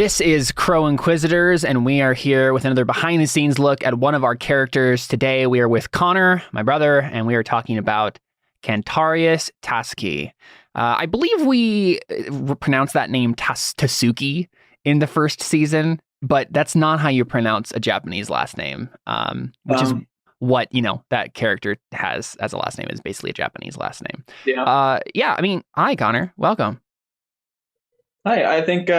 This is Crow Inquisitors, and we are here with another behind-the-scenes look at one of our characters. Today, we are with Connor, my brother, and we are talking about Cantarius Tasuki. I believe we pronounced that name Tasuki in the first season, but that's not how you pronounce a Japanese last name, which is what, that character has as a last name, is basically a Japanese last name. Yeah. Hi, Connor. Welcome. Hi. I think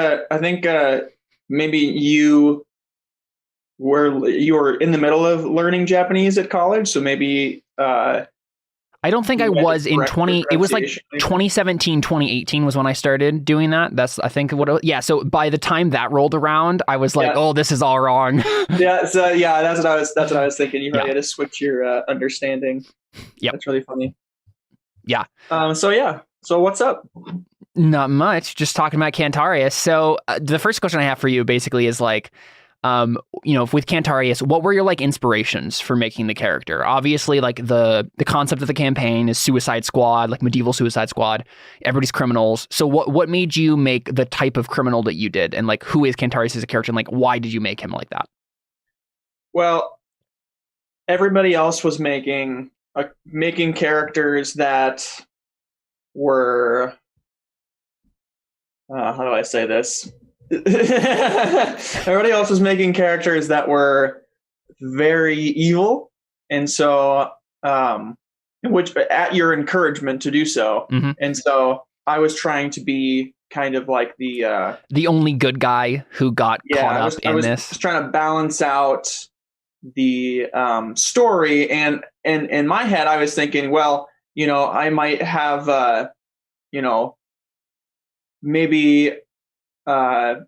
maybe you were in the middle of learning Japanese at college, so maybe I don't think I was in it was like 2017, 2018 was when I started doing that. That's, I think, so by the time that rolled around, I was like, oh, this is all wrong. that's what I was thinking. You probably had to switch your understanding. Yep. That's really funny. Yeah. So what's up? Not much. Just talking about Cantarius. So the first question I have for you basically is like, with Cantarius, what were your inspirations for making the character? Obviously, the concept of the campaign is Suicide Squad, like medieval Suicide Squad. Everybody's criminals. So what made you make the type of criminal that you did, and who is Cantarius as a character, and why did you make him like that? Well, everybody else was making characters that were how do I say this? Everybody else was making characters that were very evil, and so which at your encouragement to do so. Mm-hmm. And so I was trying to be kind of like the only good guy who got caught up in this. I was trying to balance out the story, and in my head I was thinking, well, I might have maybe the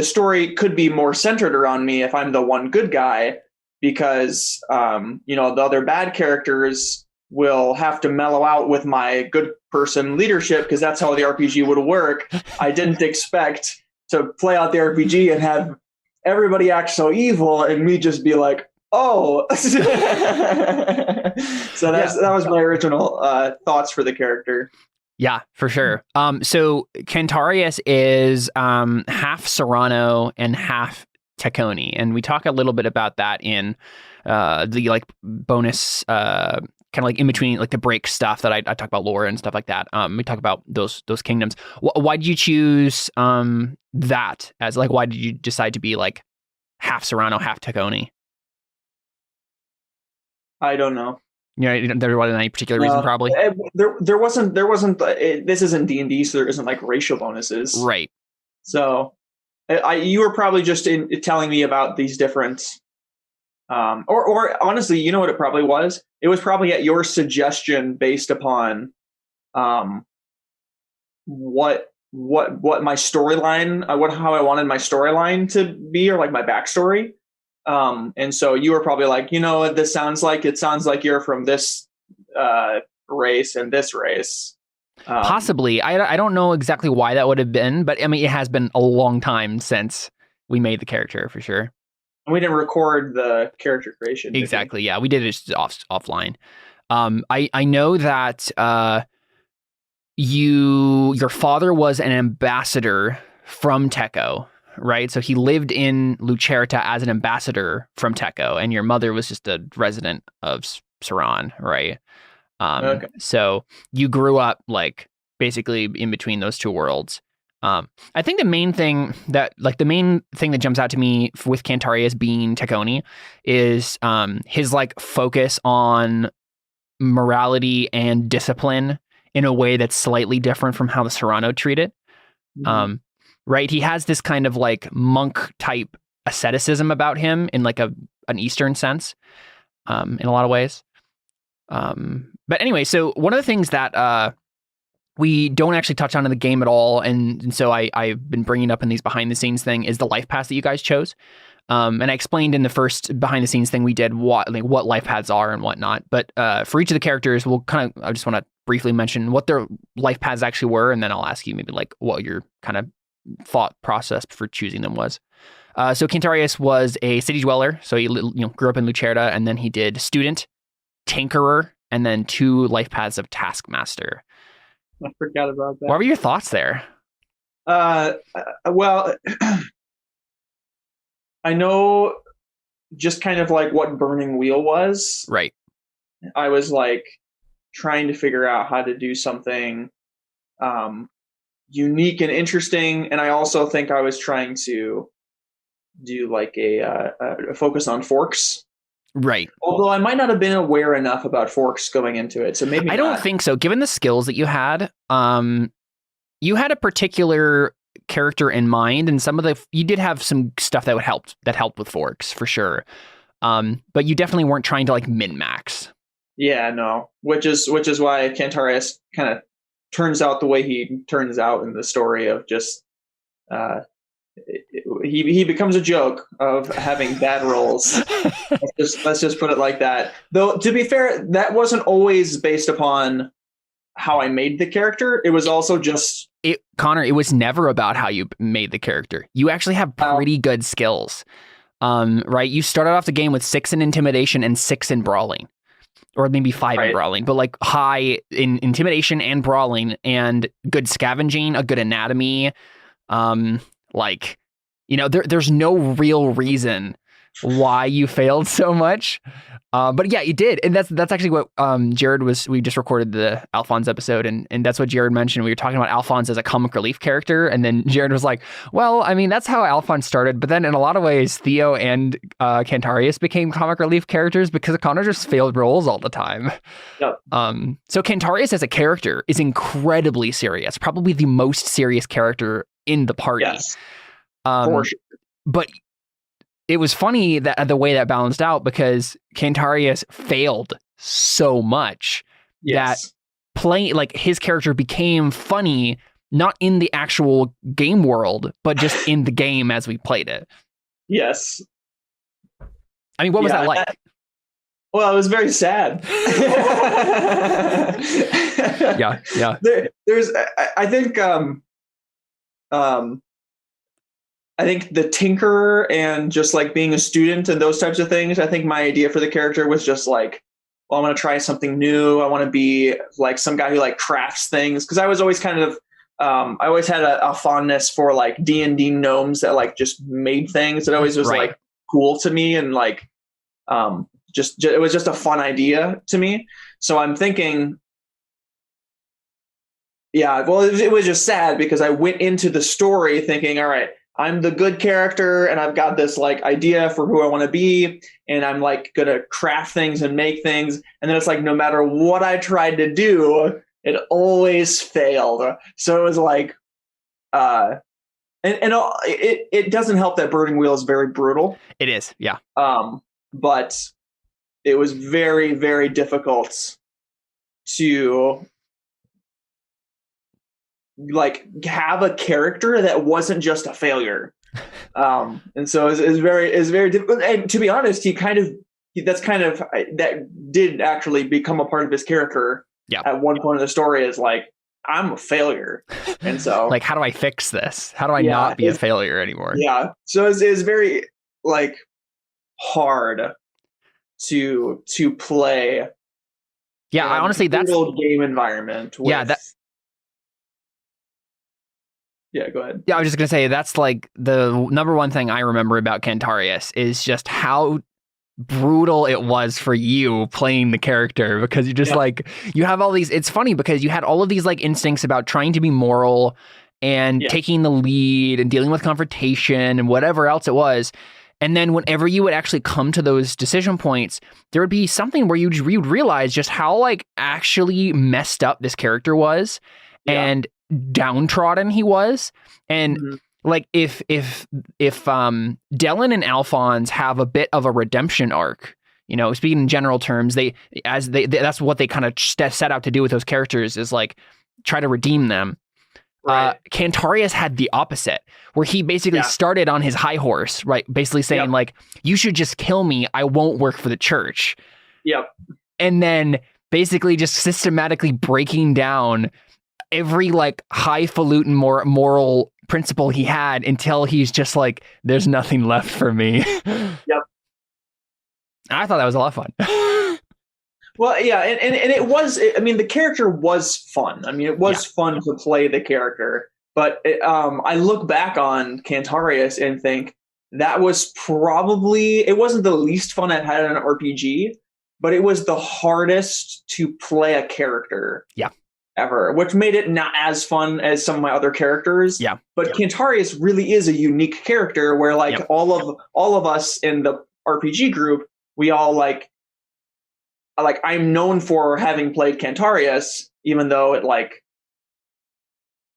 story could be more centered around me if I'm the one good guy, because the other bad characters will have to mellow out with my good person leadership, because that's how the RPG would work. I didn't expect to play out the RPG and have everybody act so evil and me just be like, oh. So that was my original thoughts for the character. Yeah, for sure. So Cantarius is half Serrano and half Taconi, and we talk a little bit about that in the bonus kind of in between the break stuff that I talk about lore and stuff like that. We talk about those kingdoms. Why did you choose that as why did you decide to be half Serrano, half Taconi? I don't know. There wasn't any particular reason, probably. There wasn't. This isn't D&D, so there isn't racial bonuses, right? So, you were probably just telling me about these different, or honestly, you know what it probably was? It was probably at your suggestion, based upon, what my storyline, how I wanted my storyline to be, or my backstory. And so you were probably like, it sounds like you're from this race and this race. Possibly. I don't know exactly why that would have been, but it has been a long time since we made the character, for sure. And we didn't record the character creation. Exactly. Yeah, we did it just offline. I know that your father was an ambassador from Teco. Right, so he lived in Lucerta as an ambassador from Teco, and your mother was just a resident of Saran, right? Okay. So you grew up basically in between those two worlds. I think the main thing that jumps out to me with Cantarius being Taconi is his focus on morality and discipline in a way that's slightly different from how the Serrano treat it. Mm-hmm. Right, he has this kind of monk type asceticism about him in an Eastern sense, in a lot of ways. But anyway, so one of the things that we don't actually touch on in the game at all, and so I've been bringing up in these behind the scenes thing, is the life paths that you guys chose. And I explained in the first behind the scenes thing we did what life paths are and whatnot. But for each of the characters, I just want to briefly mention what their life paths actually were, and then I'll ask you maybe what your kind of thought process for choosing them was. So Cantarius was a city dweller, so he grew up in Lucerta, and then he did student, tinkerer, and then 2 life paths of taskmaster. I forgot about that. What were your thoughts there? Well, I know just kind of like what Burning Wheel was. Right. I was like trying to figure out how to do something um, unique and interesting, and I also think I was trying to do like a focus on forks. Right. Although I might not have been aware enough about forks going into it, so maybe I don't think so. Given the skills that you had a particular character in mind, and you did have some stuff that helped with forks for sure. But you definitely weren't trying to like min max. Yeah, no. Which is why Cantarius kind of turns out the way he turns out in the story of just he becomes a joke of having bad rolls. let's just put it like that. Though to be fair, that wasn't always based upon how I made the character. It was also just Connor, it was never about how you made the character. You actually have pretty good skills. Right? You started off the game with 6 in intimidation and 6 in brawling. Or maybe 5 in brawling, but like high in intimidation and brawling, and good scavenging, a good anatomy. Like, you know, there's no real reason why you failed so much. But yeah, you did. And that's actually what Jared we just recorded the Alphonse episode, and that's what Jared mentioned. We were talking about Alphonse as a comic relief character, and then Jared was like, well, I mean, that's how Alphonse started, but then in a lot of ways, Theo and Cantarius became comic relief characters because Connor just failed rolls all the time. Yep. So Cantarius as a character is incredibly serious, probably the most serious character in the party. Yes. For sure. But it was funny that the way that balanced out, because Cantarius failed so much that playing like his character became funny, not in the actual game world, but just in the game as we played it. Yes. I mean, what was that like? Well, it was very sad. Yeah. There's, I think the tinker and just like being a student and those types of things, I think my idea for the character was just like, well, I want to try something new. I want to be like some guy who like crafts things. Cause I was always kind of, I always had a fondness for like D&D gnomes that like just made things. It always was like cool to me. And like, just it was just a fun idea to me. So I'm thinking, yeah, well, it was just sad because I went into the story thinking, all right, I'm the good character and I've got this like idea for who I want to be, and I'm like gonna craft things and make things, and then it's like no matter what I tried to do, it always failed. So it was like it doesn't help that Burning Wheel is very brutal. It is, yeah. But it was very, very difficult to like have a character that wasn't just a failure. And so it's very difficult. And to be honest, that did actually become a part of his character. Yeah. At one point in the story is like, I'm a failure. And so like, how do I fix this? How do I not be a failure anymore? Yeah. So it's very like hard to play. Yeah. I honestly, that's game environment. Yeah, go ahead. Yeah, I was just going to say, that's like the number one thing I remember about Cantarius is just how brutal it was for you playing the character, because you just like, you have all these, it's funny because you had all of these like instincts about trying to be moral and taking the lead and dealing with confrontation and whatever else it was. And then whenever you would actually come to those decision points, there would be something where you'd realize just how like actually messed up this character was and downtrodden he was. And like if Dylan and Alphonse have a bit of a redemption arc, you know, speaking in general terms, that's what they kind of set out to do with those characters, is like try to redeem them. Cantarius had the opposite, where he basically started on his high horse, right? Basically saying like, you should just kill me, I won't work for the church. And then basically just systematically breaking down every like highfalutin moral principle he had until he's just like, there's nothing left for me. I thought that was a lot of fun. Well, yeah, and it was, I mean, the character was fun. I mean, it was fun to play the character. But I look back on Cantarius and think that was probably, it wasn't the least fun I've had in an RPG, but it was the hardest to play a character. Yeah. Ever, which made it not as fun as some of my other characters. Yeah. But Cantarius really is a unique character where like all of us in the RPG group, we all like I'm known for having played Cantarius, even though it like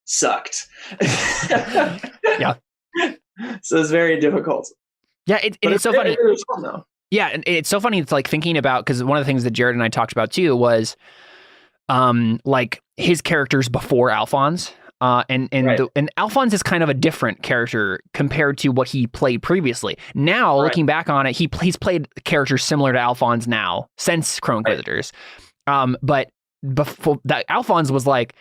sucked. Yeah. So it's very difficult. Yeah, it's so funny. It was fun though. Yeah, and it's so funny. It's like thinking about, because one of the things that Jared and I talked about too was like his characters before Alphonse. And Alphonse is kind of a different character compared to what he played previously. Now, looking back on it, he's played characters similar to Alphonse now since Crow Inquisitors. But before that, Alphonse was like,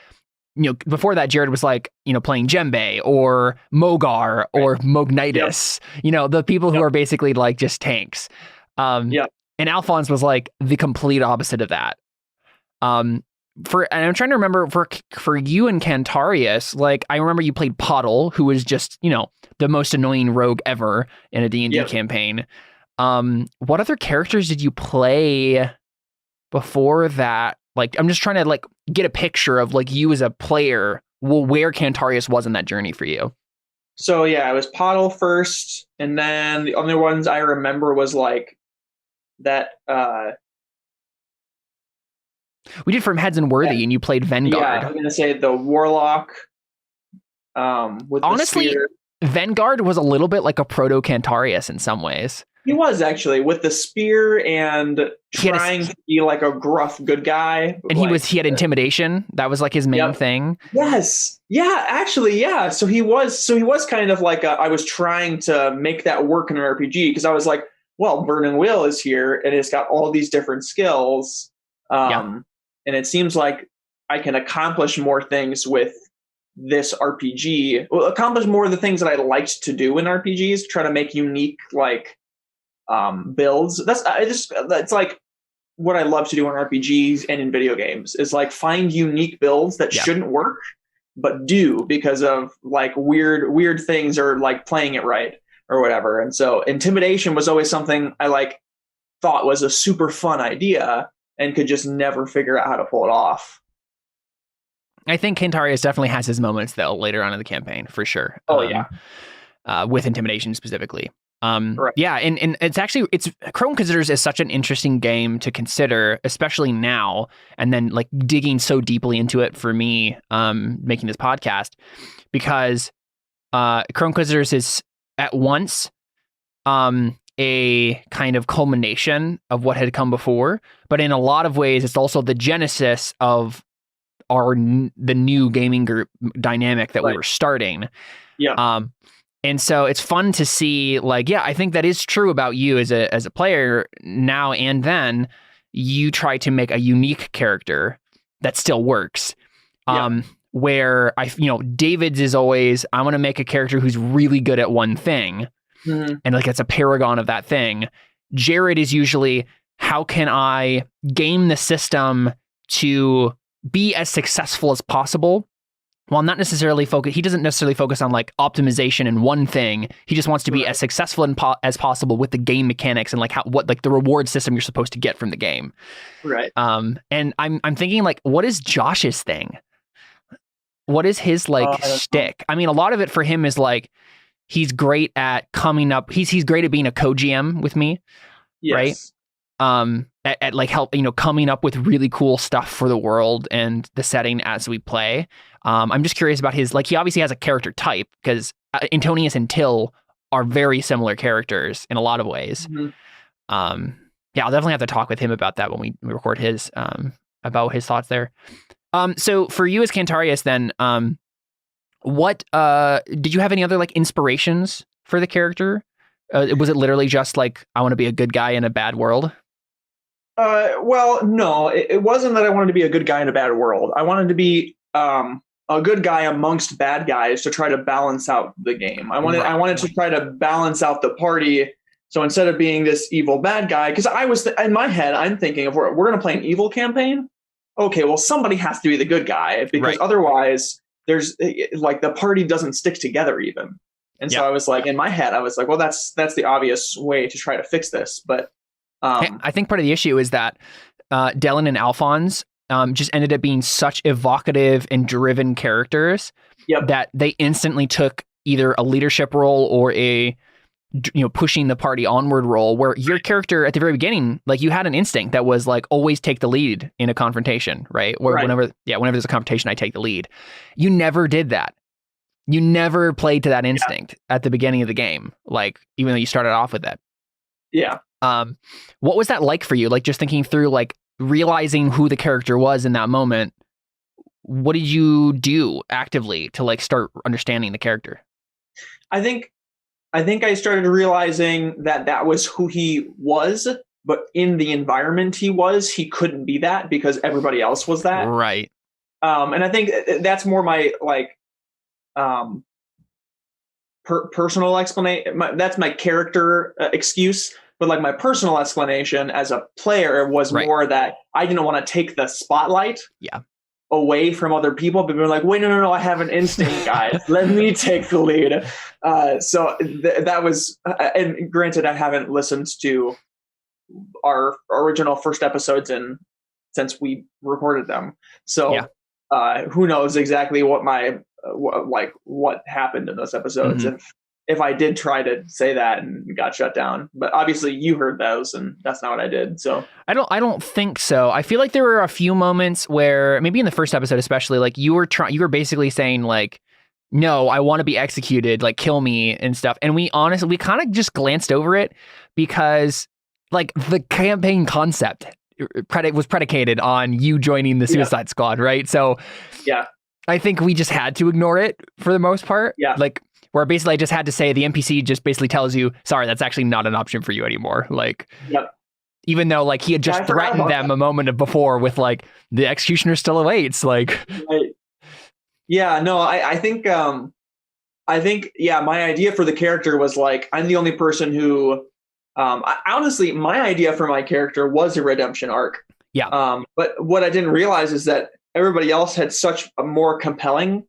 before that, Jared was like, playing Djembe or Mogar or Mognitus, the people who are basically like just tanks. And Alphonse was like the complete opposite of that. And I'm trying to remember for you and Cantarius, like I remember you played Pottle, who was just, the most annoying rogue ever in a D&D campaign. What other characters did you play before that? Like, I'm just trying to like get a picture of like you as a player, where Cantarius was in that journey for you. So yeah, it was Pottle first, and then the other ones I remember was like that. We did From Heads and Worthy, and you played Vanguard. Yeah, I was going to say the Warlock. With honestly, the spear. Vanguard was a little bit like a proto Cantarius in some ways. He was actually, with the spear and trying to be like a gruff good guy. And he had intimidation. That was like his main thing. Yes. Yeah, actually, yeah. So he was kind of like I was trying to make that work in an RPG, because I was like, well, Burning Wheel is here and it's got all these different skills. And it seems like I can accomplish more things with this RPG. Well, accomplish more of the things that I liked to do in RPGs. Try to make unique like builds. That's like what I love to do in RPGs and in video games. Is like find unique builds that shouldn't work, but do because of like weird things or like playing it right or whatever. And so intimidation was always something I like thought was a super fun idea, and could just never figure out how to pull it off. I think Cantarius definitely has his moments, though, later on in the campaign, for sure. With intimidation specifically. Yeah, and it's Crow Inquisitors is such an interesting game to consider, especially now, and then like digging so deeply into it for me, making this podcast, because Crow Inquisitors is at once a kind of culmination of what had come before, but in a lot of ways, it's also the genesis of the new gaming group dynamic that we were starting. Yeah. And so it's fun to see, like, I think that is true about you as a player now and then. You try to make a unique character that still works. Where David's is always, I want to make a character who's really good at one thing. Mm-hmm. And like it's a paragon of that thing. Jared is usually, how can I game the system to be as successful as possible, while not necessarily he doesn't necessarily focus on like optimization in one thing. He just wants to be as successful as possible with the game mechanics and like what the reward system you're supposed to get from the game. Right. And I'm thinking like, what is Josh's thing? What is his like shtick? I mean, a lot of it for him is like, he's great at coming up. He's great at being a co-GM with me, right? At like coming up with really cool stuff for the world and the setting as we play. I'm just curious about his, like, he obviously has a character type, because Antonius and Till are very similar characters in a lot of ways. Mm-hmm. I'll definitely have to talk with him about that when we record his, about his thoughts there. So for you as Cantarius then, what did you have any other like inspirations for the character? Was it literally just like, I want to be a good guy in a bad world? Well, no, it wasn't that I wanted to be a good guy in a bad world. I wanted to be a good guy amongst bad guys to try to balance out the game. I wanted to try to balance out the party. So instead of being this evil bad guy, because I was in my head, I'm thinking, if we're going to play an evil campaign, okay, well, somebody has to be the good guy, because otherwise there's like the party doesn't stick together even. And so I was like, in my head, I was like, well, that's the obvious way to try to fix this. But I think part of the issue is that Dylan and Alphonse just ended up being such evocative and driven characters that they instantly took either a leadership role or a pushing the party onward role, where your character at the very beginning, like, you had an instinct that was like, always take the lead in a confrontation, right? Or whenever there's a confrontation, I take the lead. You never did that. You never played to that instinct at the beginning of the game, like, even though you started off with it. Yeah. What was that like for you? Like, just thinking through, like, realizing who the character was in that moment. What did you do actively to, like, start understanding the character? I think I started realizing that was who he was, but in the environment he couldn't be that because everybody else was that. Right. And I think that's more my, like, personal explanation. That's my character excuse. But, like, my personal explanation as a player was more that I didn't want to take the spotlight away from other people, but we were like, wait, no, I have an instinct, guys. Let me take the lead. So that was, and granted, I haven't listened to our original first episodes since we recorded them. So who knows exactly what what happened in those episodes. Mm-hmm. If I did try to say that and got shut down, but obviously you heard those and that's not what I did. So I don't think so. I feel like there were a few moments where, maybe in the first episode, especially, like, you were basically saying, like, no, I want to be executed, like, kill me and stuff. And we kind of just glanced over it because, like, the campaign concept was predicated on you joining the Suicide Squad. Right. So I think we just had to ignore it for the most part. Yeah. Like, where basically I just had to say, the NPC just basically tells you, sorry, that's actually not an option for you anymore. Like, even though, like, he had just threatened them a moment before with, like, the executioner still awaits. Like, yeah, no, I think my idea for the character was, like, I'm the only person who, honestly, my idea for my character was a redemption arc. Yeah. But what I didn't realize is that everybody else had such a more compelling,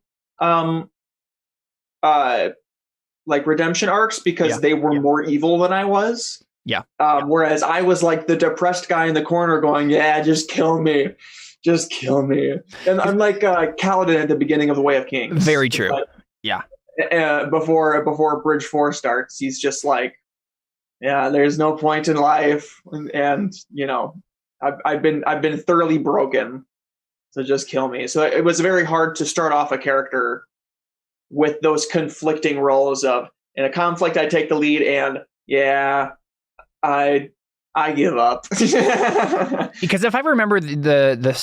like, redemption arcs because they were more evil than I was. Yeah. Whereas I was, like, the depressed guy in the corner going, just kill me. Just kill me. And I'm like Kaladin at the beginning of The Way of Kings. Very true. Before Bridge 4 starts, he's just like, there's no point in life. And I've been thoroughly broken. So just kill me. So it was very hard to start off a character with those conflicting roles of, in a conflict, I take the lead, and I give up. Because if I remember the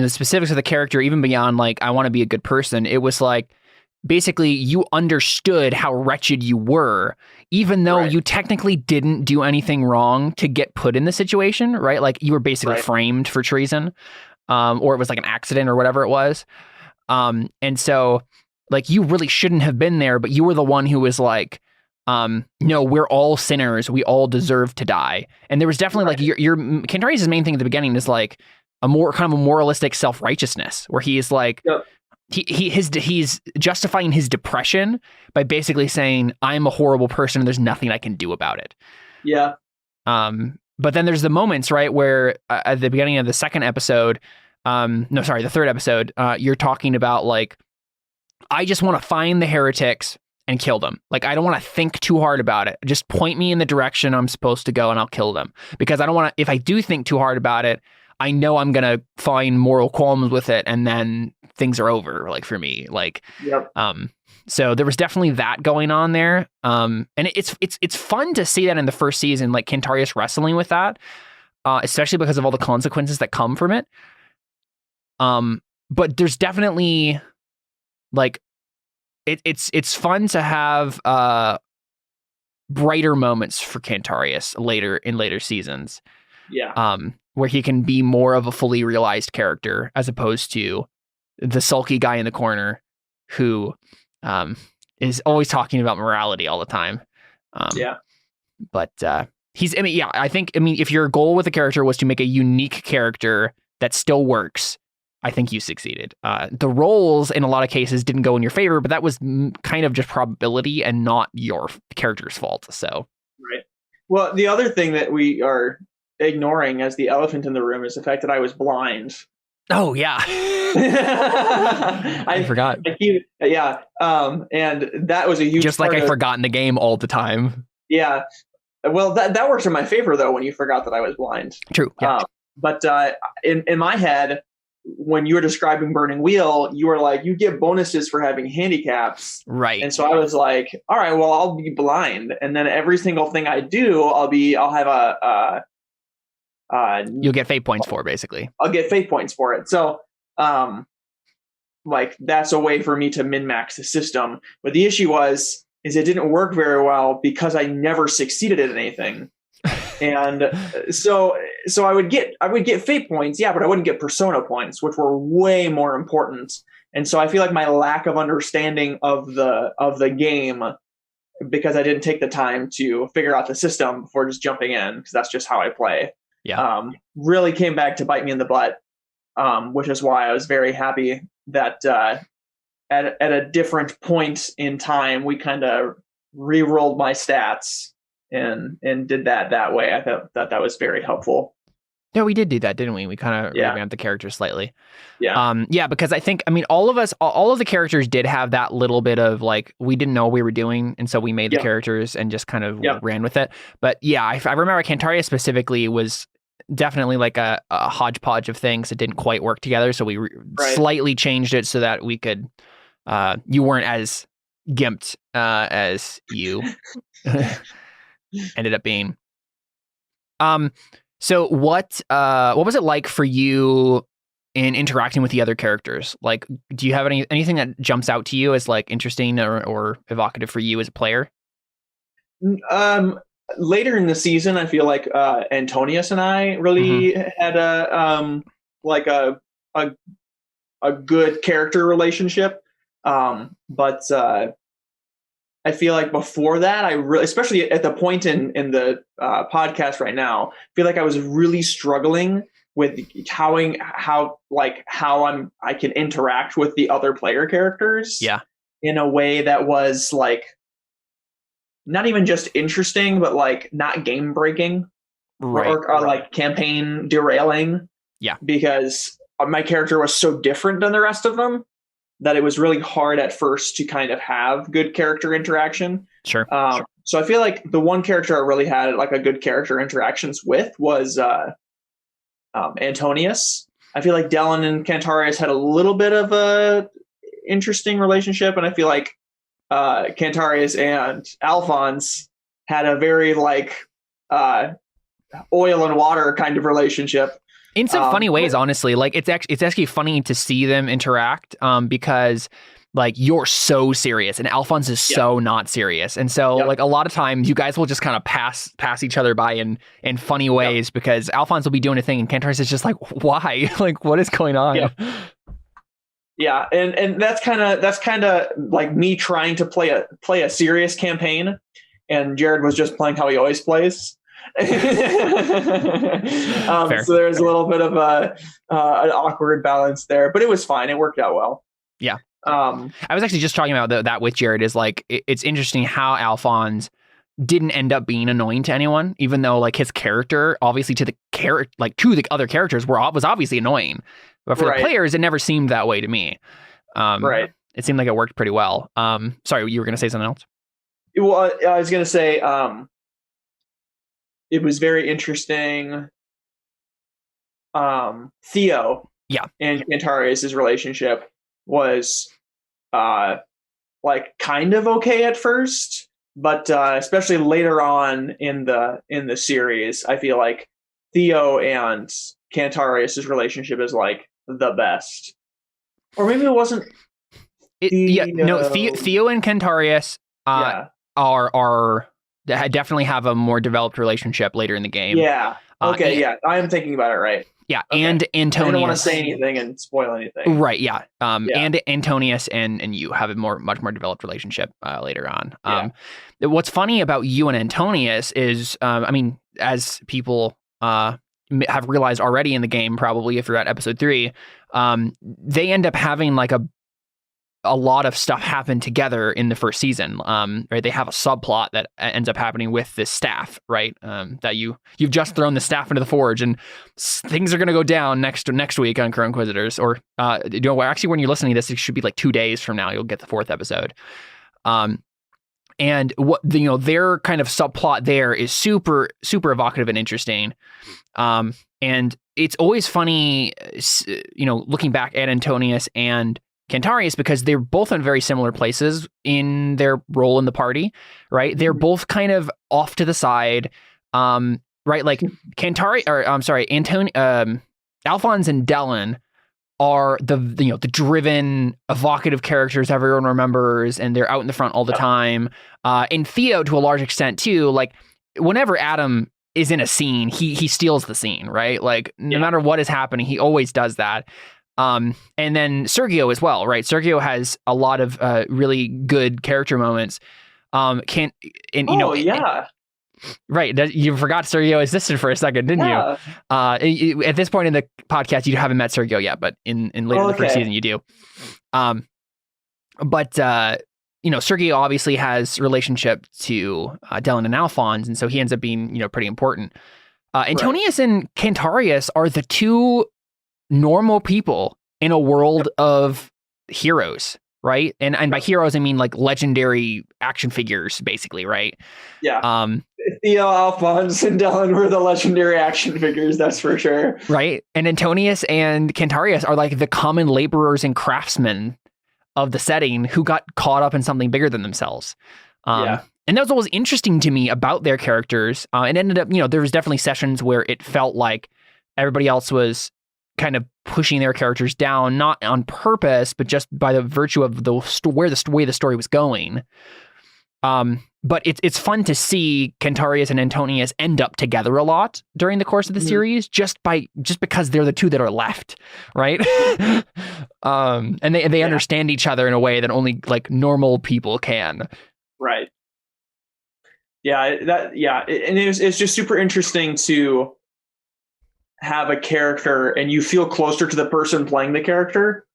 specifics of the character, even beyond, like, I want to be a good person, it was like, basically, you understood how wretched you were, even though you technically didn't do anything wrong to get put in the situation, right? Like, you were basically framed for treason, or it was like an accident or whatever it was. And so, like, you really shouldn't have been there, but you were the one who was like, no, we're all sinners. We all deserve to die. And there was definitely like your Cantarius' main thing at the beginning is like a more kind of a moralistic self-righteousness, where he is like, he's justifying his depression by basically saying, I'm a horrible person and there's nothing I can do about it. Yeah. But then there's the moments, right, where at the beginning of the the third episode, you're talking about, like, I just want to find the heretics and kill them. Like, I don't want to think too hard about it. Just point me in the direction I'm supposed to go and I'll kill them. Because I don't want to, if I do think too hard about it, I know I'm going to find moral qualms with it and then things are over, like, for me. Like, so there was definitely that going on there. And it's fun to see that in the first season, like, Cantarius wrestling with that, especially because of all the consequences that come from it. But there's definitely, like, it's fun to have brighter moments for Cantarius in later seasons. Yeah. Where he can be more of a fully realized character as opposed to the sulky guy in the corner who is always talking about morality all the time. But I think if your goal with a character was to make a unique character that still works, I think you succeeded. The rolls in a lot of cases didn't go in your favor, but that was kind of just probability and not your character's fault. So, right. Well, the other thing that we are ignoring as the elephant in the room is the fact that I was blind. Oh yeah, I forgot. And that was a huge. Just like I forgot in the game all the time. Yeah, well, that works in my favor though when you forgot that I was blind. True. Yeah. But in my head, when you were describing Burning Wheel, you were like, you get bonuses for having handicaps. Right. And so I was like, all right, well, I'll be blind. And then every single thing I do, I'll have you'll get fate points for, basically. I'll get fate points for it. So, like, that's a way for me to min-max the system. But the issue is it didn't work very well because I never succeeded at anything. And so I would get fate points, yeah, but I wouldn't get persona points, which were way more important. And so I feel like my lack of understanding of the game, because I didn't take the time to figure out the system before just jumping in, because that's just how I play. Yeah. Really came back to bite me in the butt, which is why I was very happy that at a different point in time we kind of re-rolled my stats and did that way. I thought that was very helpful. No, we did do that, didn't we? We kind of revamped the characters slightly. Yeah. Yeah, because I think, all of the characters did have that little bit of like, we didn't know what we were doing. And so we made the characters and just kind of ran with it. But yeah, I remember Cantarius specifically was definitely like a hodgepodge of things that didn't quite work together. So we slightly changed it so that we could, you weren't as gimped as you ended up being. So what was it like for you in interacting with the other characters? Like, do you have anything that jumps out to you as like interesting or evocative for you as a player? Later in the season, I feel like Antonius and I really had a good character relationship. But I feel like before that, especially at the point in the podcast right now, I feel like I was really struggling with how I can interact with the other player characters. Yeah. In a way that was like not even just interesting, but like not game breaking, or like campaign derailing. Yeah. Because my character was so different than the rest of them that it was really hard at first to kind of have good character interaction. Sure. So I feel like the one character I really had like a good character interactions with was Antonius. I feel like Dellen and Cantarius had a little bit of a interesting relationship, and I feel like Cantarius and Alphonse had a very like oil and water kind of relationship. In some funny ways, honestly, like it's actually funny to see them interact because like you're so serious and Alphonse is so not serious. And so like a lot of times you guys will just kind of pass each other by in funny ways because Alphonse will be doing a thing and Cantarius is just like, why? Like, what is going on? Yeah. And that's kind of like me trying to play a serious campaign, and Jared was just playing how he always plays. So there's a little bit of an awkward balance there, but it was fine. It worked out well. Yeah. I was actually just talking about that with Jared. Is like it's interesting how Alphonse didn't end up being annoying to anyone, even though like his character, obviously to the other characters was obviously annoying, but for the players, it never seemed that way to me. It seemed like it worked pretty well. Sorry, you were going to say something else? Well, I was going to say it was very interesting. Theo, and Cantarius' relationship was like kind of okay at first, but especially later on in the series, I feel like Theo and Cantarius' relationship is like the best. Or maybe it wasn't. Theo and Cantarius are definitely have a more developed relationship later in the game. Yeah. Okay. I am thinking about it right. Yeah, okay. And Antonius. I don't want to say anything and spoil anything. Right. Yeah. And Antonius and you have a much more developed relationship later on. What's funny about you and Antonius is, as people have realized already in the game, probably if you're at episode 3, they end up having like a lot of stuff happen together in the first season. Right? They have a subplot that ends up happening with this staff, right? That you've just thrown the staff into the forge, and things are going to go down next week on Crow Inquisitors. Or actually, when you're listening to this, it should be like 2 days from now. You'll get the 4th episode. And what their kind of subplot there is super super evocative and interesting. And it's always funny, looking back at Antonius and Cantarius, because they're both in very similar places in their role in the party, right? They're both kind of off to the side, right? Like Alphonse and Dellen are the driven, evocative characters everyone remembers, and they're out in the front all the time. And Theo, to a large extent too, like whenever Adam is in a scene, he steals the scene, right? Like no matter what is happening, he always does that. And then Sergio as well, right? Sergio has a lot of really good character moments. Right. You forgot Sergio existed for a second, didn't you? At this point in the podcast, you haven't met Sergio yet, but in later the first season, you do. But Sergio obviously has relationship to Dellen and Alphonse, and so he ends up being pretty important. Antonius and Cantarius are the two normal people in a world of heroes, right? And by heroes, I mean like legendary action figures, basically, right? Yeah. Theo, Alphonse, and Dellen were the legendary action figures, that's for sure. Right. And Antonius and Cantarius are like the common laborers and craftsmen of the setting who got caught up in something bigger than themselves. And that was what was interesting to me about their characters. It ended up, there was definitely sessions where it felt like everybody else was kind of pushing their characters down, not on purpose, but just by the virtue of the way the story was going. But it's fun to see Cantarius and Antonius end up together a lot during the course of the series, just because they're the two that are left, right? And they understand each other in a way that only like normal people can. Right. And it's just super interesting to have a character and you feel closer to the person playing the character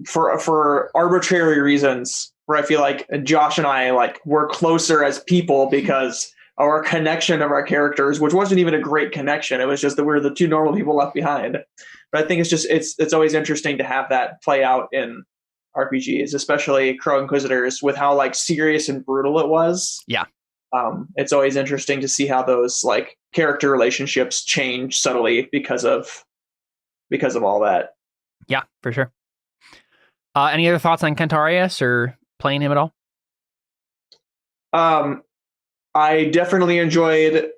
for arbitrary reasons, where I feel like Josh and I we're closer as people because of our connection of our characters, which wasn't even a great connection. It was just that we were the two normal people left behind. But I think it's always interesting to have that play out in RPGs, especially Crow Inquisitors, with how serious and brutal it was. Yeah. It's always interesting to see how those character relationships change subtly because of all that. Yeah, for sure. Any other thoughts on Cantarius or playing him at all? I definitely enjoyed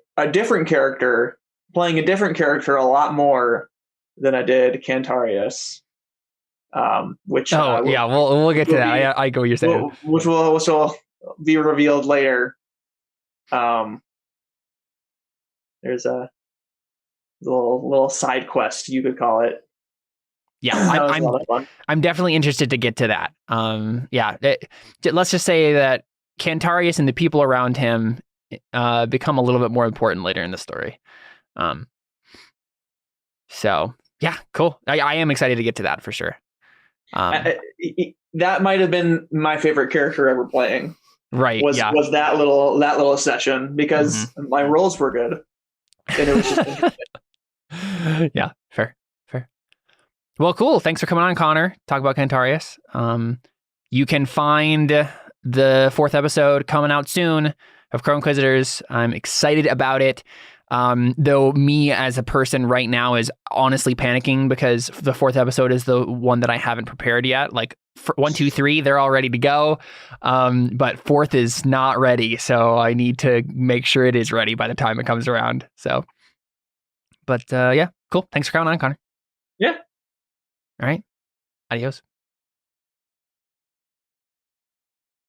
playing a different character a lot more than I did Cantarius. We'll get to that. I go what you're saying. Which will be revealed later. There's a little side quest, you could call it. Yeah, I'm definitely interested to get to that. Let's just say that Cantarius and the people around him become a little bit more important later in the story. So yeah, cool. I am excited to get to that for sure. That might have been my favorite character ever playing. Right. Was that little session, because my rolls were good. And it was just interesting. Yeah, fair. Well, cool. Thanks for coming on, Connor. Talk about Cantarius. You can find the 4th episode coming out soon of Crow Inquisitors. I'm excited about it. Though me as a person right now is honestly panicking because the 4th episode is the one that I haven't prepared yet. 1, 2, 3, they're all ready to go. But 4th is not ready. So I need to make sure it is ready by the time it comes around. So, but yeah, cool. Thanks for coming on, Connor. Yeah. All right. Adios.